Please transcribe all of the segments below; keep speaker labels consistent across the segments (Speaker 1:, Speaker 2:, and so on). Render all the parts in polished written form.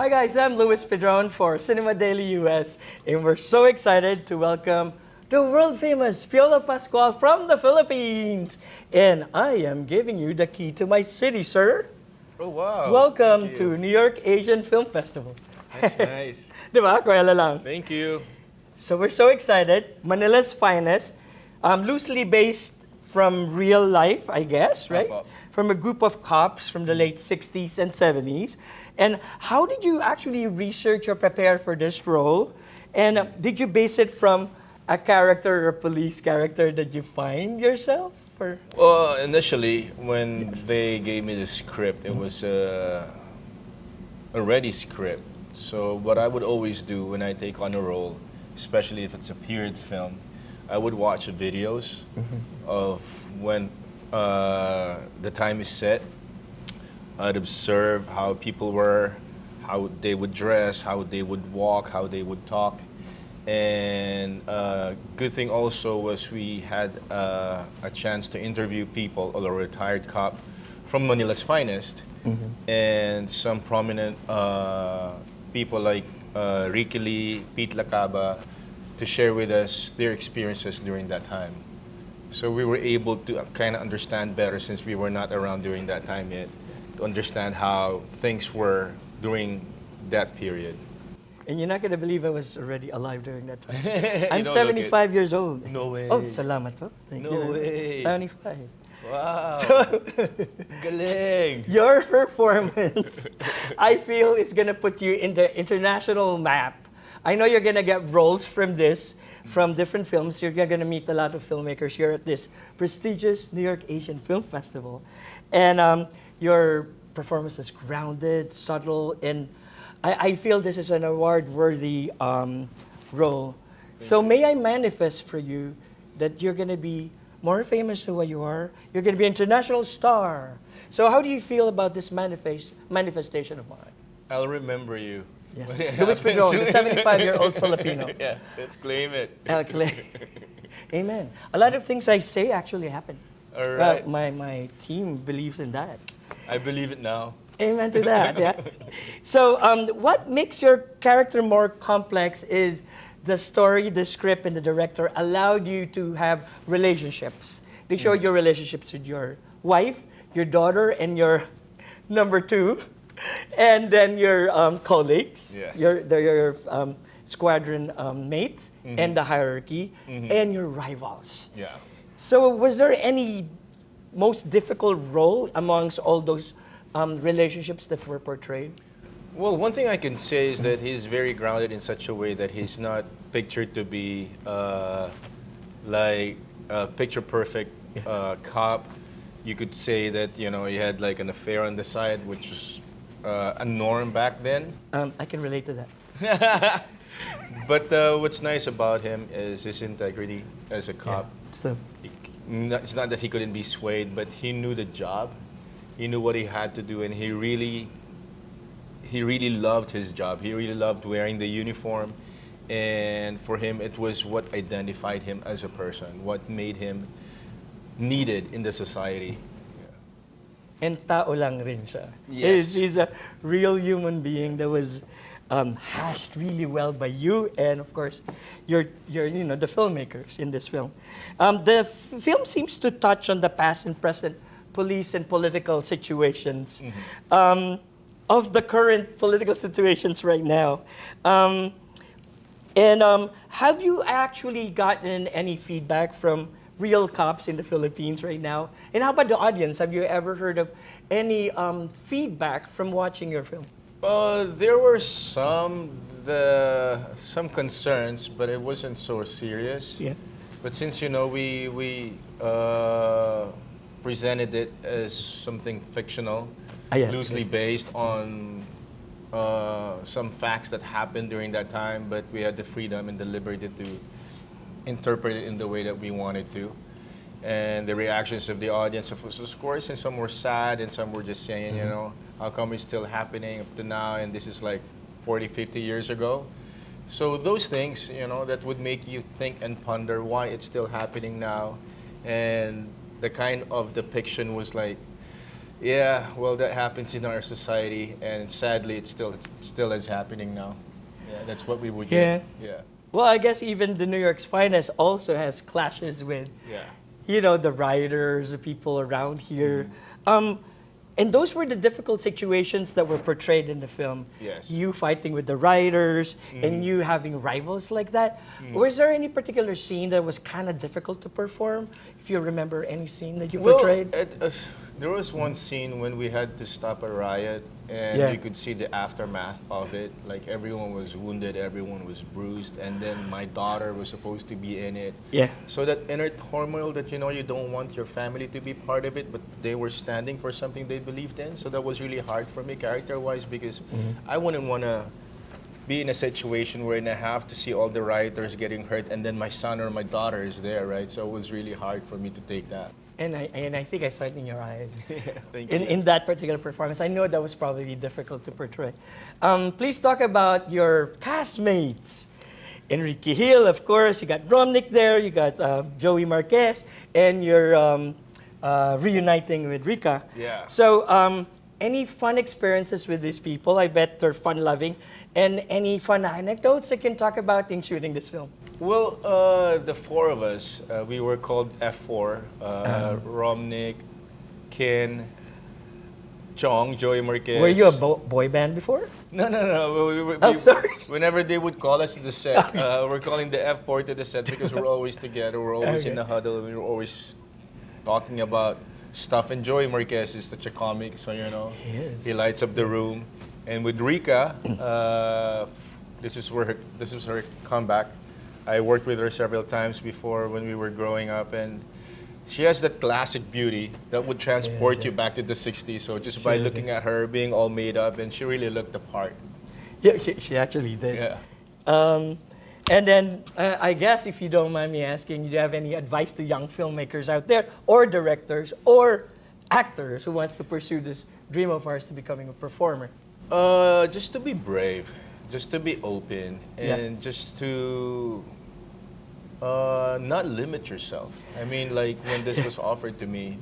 Speaker 1: Hi guys, I'm Luis Pedron for Cinema Daily US, and we're so excited to welcome the world famous Piolo Pascual from the Philippines. And I am giving you the key to my city, sir.
Speaker 2: Oh, wow.
Speaker 1: Welcome
Speaker 2: Thank
Speaker 1: to
Speaker 2: you.
Speaker 1: New York Asian Film Festival.
Speaker 2: That's nice.
Speaker 1: Di ba? Kuya lang.
Speaker 2: Thank you.
Speaker 1: So we're so excited. Manila's finest, loosely based from real life, I guess, right?
Speaker 2: Up.
Speaker 1: From a group of cops from the late 60s and 70s. And how did you actually research or prepare for this role? And did you base it from a character or police character that you find yourself? Or?
Speaker 2: Well, initially, when they gave me the script, it was a ready script. So what I would always do when I take on a role, especially if it's a period film, I would watch the videos of when the time is set. I'd observe how people were, how they would dress, how they would walk, how they would talk. And good thing also was we had a chance to interview people, a retired cop from Manila's finest, and some prominent people like Enrique Gil, Pete Lacaba, to share with us their experiences during that time. So we were able to kind of understand better, since we were not around during that time yet, to understand how things were during that period.
Speaker 1: And you're not going to believe I was already alive during that time.
Speaker 2: You
Speaker 1: I'm
Speaker 2: don't
Speaker 1: 75 years old.
Speaker 2: No way.
Speaker 1: Oh, salamat to. Thank
Speaker 2: No
Speaker 1: you.
Speaker 2: way.
Speaker 1: 75.
Speaker 2: Wow.
Speaker 1: So,
Speaker 2: Galing.
Speaker 1: your performance, I feel, is going to put you in the international map. I know you're going to get roles from this, from different films. You're going to meet a lot of filmmakers here at this prestigious New York Asian Film Festival. And your performance is grounded, subtle, and I feel this is an award-worthy role. So may I manifest for you that you're going to be more famous than what you are. You're going to be an international star. So how do you feel about this manifestation of mine?
Speaker 2: I'll remember you.
Speaker 1: Yes. Luis Pedron, the 75-year-old Filipino.
Speaker 2: Yeah, let's claim it.
Speaker 1: Amen. A lot of things I say actually happen.
Speaker 2: All right.
Speaker 1: My team believes in that.
Speaker 2: I believe it now.
Speaker 1: Amen to that, yeah. So what makes your character more complex is the story, the script, and the director allowed you to have relationships. They showed your relationships with your wife, your daughter, and your number two, and then your colleagues,
Speaker 2: Yes.
Speaker 1: your squadron mates, and the hierarchy, and your rivals.
Speaker 2: Yeah.
Speaker 1: So was there any most difficult role amongst all those relationships that were portrayed?
Speaker 2: Well, one thing I can say is that he's very grounded in such a way that he's not pictured to be like a picture perfect cop. You could say that, you know, he had like an affair on the side, which was a norm back then.
Speaker 1: I can relate to that.
Speaker 2: But what's nice about him is his integrity as a cop. It's not that he couldn't be swayed, but he knew the job. He knew what he had to do, and he really loved his job. He really loved wearing the uniform, and for him, it was what identified him as a person, what made him needed in the society.
Speaker 1: And tao lang rin siya.
Speaker 2: Yes.
Speaker 1: He's a real human being that was hashed really well by you, and of course, your the filmmakers in this film. The film seems to touch on the past and present police and political situations of the current political situations right now. Have you actually gotten any feedback from real cops in the Philippines right now? And how about the audience? Have you ever heard of any feedback from watching your film?
Speaker 2: There were some concerns, but it wasn't so serious.
Speaker 1: Yeah.
Speaker 2: But since we presented it as something fictional, loosely based on some facts that happened during that time, but we had the freedom and the liberty to interpret it in the way that we wanted to. And the reactions of the audience, of course, and some were sad and some were just saying, you know, how come it's still happening up to now, and this is like 40, 50 years ago. So those things, you know, that would make you think and ponder why it's still happening now. And the kind of depiction was like, Yeah, well, that happens in our society, and sadly, it still is happening now. Yeah, that's what we would
Speaker 1: Yeah.
Speaker 2: get. Yeah,
Speaker 1: Well, I guess even the New York's finest also has clashes with,
Speaker 2: yeah.
Speaker 1: the writers, the people around here.
Speaker 2: Mm.
Speaker 1: Um, and those were the difficult situations that were portrayed in the film.
Speaker 2: Yes.
Speaker 1: You fighting with the writers and
Speaker 2: Mm.
Speaker 1: you having rivals like that.
Speaker 2: Mm.
Speaker 1: Was there any particular scene that was kind of difficult to perform? If you remember any scene that you
Speaker 2: Well,
Speaker 1: portrayed?
Speaker 2: there was one scene when we had to stop a riot, and
Speaker 1: Yeah.
Speaker 2: you could see the aftermath of it. Like everyone was wounded, everyone was bruised, and then my daughter was supposed to be in it.
Speaker 1: Yeah.
Speaker 2: So that inner turmoil that you don't want your family to be part of it, but they were standing for something they believed in. So that was really hard for me character-wise because I wouldn't want to be in a situation where I have to see all the rioters getting hurt, and then my son or my daughter is there, right? So it was really hard for me to take that.
Speaker 1: And I think I saw it in your eyes.
Speaker 2: Yeah, thank
Speaker 1: in,
Speaker 2: you.
Speaker 1: in that particular performance. I know that was probably difficult to portray. Please talk about your castmates. Enrique Gil, of course, you got Romnick there, you got Joey Marquez, and you're reuniting with Rika.
Speaker 2: Yeah.
Speaker 1: So, any fun experiences with these people? I bet they're fun-loving. And any fun anecdotes you can talk about in shooting this film?
Speaker 2: Well, the four of us, we were called F4. Romnick, Ken, Chong, Joey Marquez.
Speaker 1: Were you a boy band before?
Speaker 2: No, no, no.
Speaker 1: Oh, sorry.
Speaker 2: Whenever they would call us to the set, we're calling the F4 to the set because we're always together. We're always in
Speaker 1: Okay.
Speaker 2: the huddle. We were always talking about stuff. And Joey Marquez is such a comic, so
Speaker 1: He is.
Speaker 2: he lights up the room. And with Rika, this is her comeback. I worked with her several times before when we were growing up, and she has that classic beauty that would transport you back to the 60s. So just by looking at her being all made up, and she really looked the part.
Speaker 1: Yeah, she actually did.
Speaker 2: Yeah.
Speaker 1: And then I guess if you don't mind me asking, do you have any advice to young filmmakers out there, or directors, or actors who wants to pursue this dream of ours to becoming a performer?
Speaker 2: Just to be brave, just to be open, and just to not limit yourself. I mean, like when this was offered to me,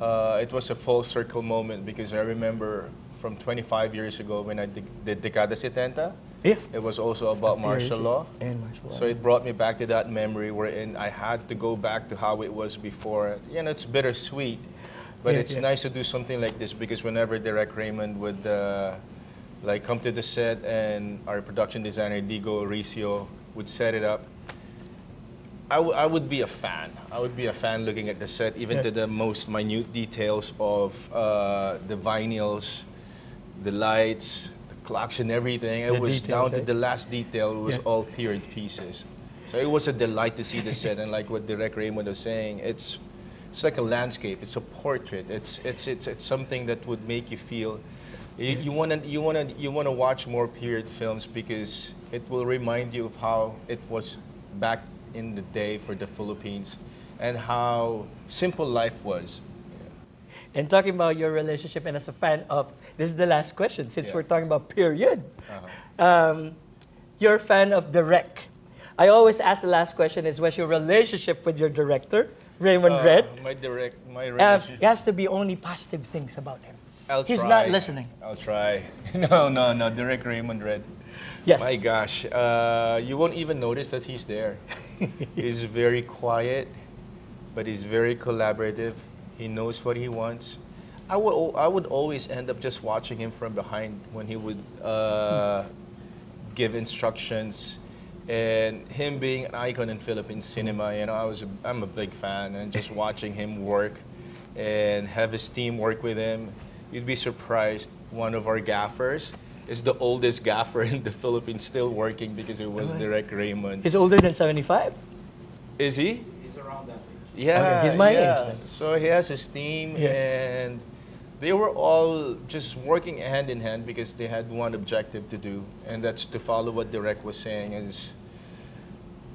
Speaker 2: it was a full circle moment because I remember from 25 years ago when I did Decada 70.
Speaker 1: Yeah.
Speaker 2: It was also about martial law.
Speaker 1: And martial law.
Speaker 2: So it brought me back to that memory wherein I had to go back to how it was before. It's bittersweet, but
Speaker 1: Yeah,
Speaker 2: it's
Speaker 1: yeah.
Speaker 2: nice to do something like this because whenever Direct Raymond would like come to the set and our production designer Digo Ricio would set it up, I would be a fan. I would be a fan looking at the set, even to the most minute details of the vinyls, the lights, the clocks and everything. It
Speaker 1: The
Speaker 2: was
Speaker 1: details,
Speaker 2: down to
Speaker 1: right?
Speaker 2: the last detail. It was
Speaker 1: Yeah.
Speaker 2: all period pieces. So it was a delight to see the set, and like what Direct Raymond was saying, it's like a landscape. It's a portrait. It's something that would make you feel. You wanna watch more period films because it will remind you of how it was back in the day for the Philippines and how simple life was.
Speaker 1: And talking about your relationship, and as a fan of, this is the last question since
Speaker 2: Yeah.
Speaker 1: we're talking about period.
Speaker 2: Uh-huh.
Speaker 1: You're a fan of Direct. I always ask the last question is, what's your relationship with your director, Raymond Red?
Speaker 2: My relationship.
Speaker 1: It has to be only positive things about him.
Speaker 2: I'll
Speaker 1: He's
Speaker 2: try.
Speaker 1: not listening.
Speaker 2: I'll try. No, Direct Raymond Red.
Speaker 1: Yes.
Speaker 2: My gosh, you won't even notice that he's there. He's very quiet, but he's very collaborative. He knows what he wants. I would always end up just watching him from behind when he would give instructions. And him being an icon in Philippine cinema, I'm a big fan, and just watching him work and have his team work with him, you'd be surprised. One of our gaffers is the oldest gaffer in the Philippines, still working because it was Direct Raymond.
Speaker 1: He's older than 75.
Speaker 2: Is he?
Speaker 3: He's around that age.
Speaker 2: Yeah,
Speaker 1: Okay, he's my
Speaker 2: yeah.
Speaker 1: age then.
Speaker 2: So he has his team,
Speaker 1: Yeah.
Speaker 2: and they were all just working hand in hand because they had one objective to do, and that's to follow what Direct was saying. Is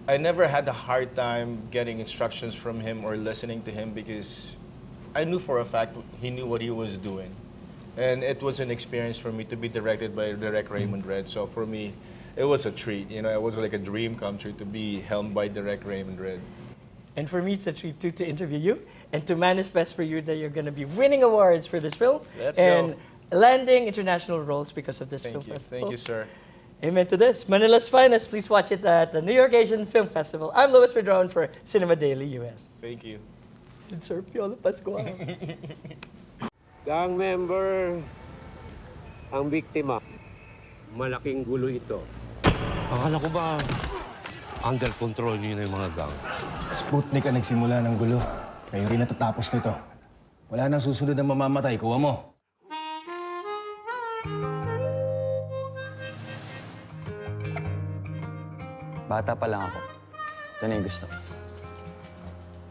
Speaker 2: I never had a hard time getting instructions from him or listening to him because I knew for a fact he knew what he was doing. And it was an experience for me to be directed by Direct Raymond Red. So for me, it was a treat. It was like a dream come true to be helmed by Direct Raymond Red.
Speaker 1: And for me, it's a treat too to interview you. and to manifest for you that you're going to be winning awards for this film
Speaker 2: Let's
Speaker 1: and
Speaker 2: go.
Speaker 1: landing international roles because of this film
Speaker 2: Thank you.
Speaker 1: festival.
Speaker 2: Thank you, sir.
Speaker 1: Amen to this. Manila's finest. Please watch it at the New York Asian Film Festival. I'm Louis Pedron for Cinema Daily US.
Speaker 2: Thank you.
Speaker 1: And Sir Piolo Pascual.
Speaker 3: Gang member, ang biktima. Malaking gulo ito.
Speaker 4: Akala ko ba under control niyo na yung mga gang?
Speaker 5: Sputnik ang nagsimula ng gulo. Kayo rin natatapos nito. Wala nang susunod na mamamatay. Kuha mo.
Speaker 6: Bata pa lang ako. Ito na yung gusto.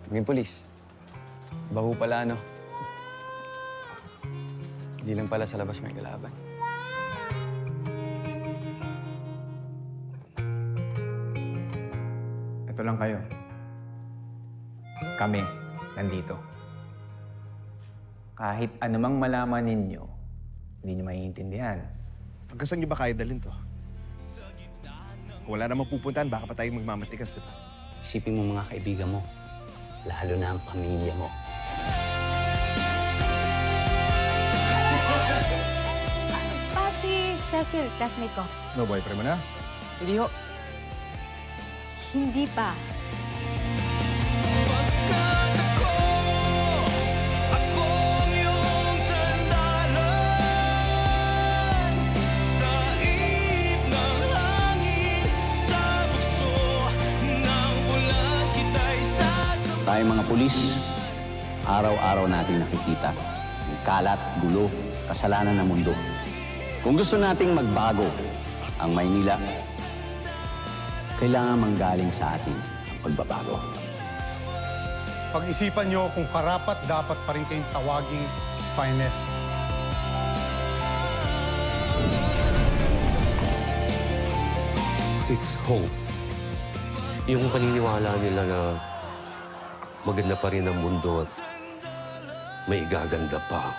Speaker 6: Maging polis. Iba po pala, ano? Hindi lang pala sa labas may kalaban.
Speaker 7: Ito lang kayo. Kami, nandito. Kahit anumang malaman ninyo, hindi nyo maiintindihan.
Speaker 8: Hanggang saan nyo ba kaya dalhin to? Kung wala namang pupuntahan, baka pa tayo magmamatikas, di ba?
Speaker 9: Isipin mo mga kaibigan mo, lalo na ang pamilya mo.
Speaker 10: Si Cecil, classmate ko.
Speaker 5: No boyfriend mo na?
Speaker 6: Hindi ho.
Speaker 10: Hindi pa.
Speaker 9: Tayo mga pulis, araw-araw natin nakikita ang kalat, gulo, kasalanan ng mundo. Kung gusto nating magbago ang Maynila, kailangan manggaling sa atin ang pagbabago.
Speaker 11: Pag-isipan nyo kung karapat dapat pa rin kayong tawaging finest.
Speaker 4: It's hope. Yung paniniwala nila na maganda pa rin ang mundo at may igaganda pa.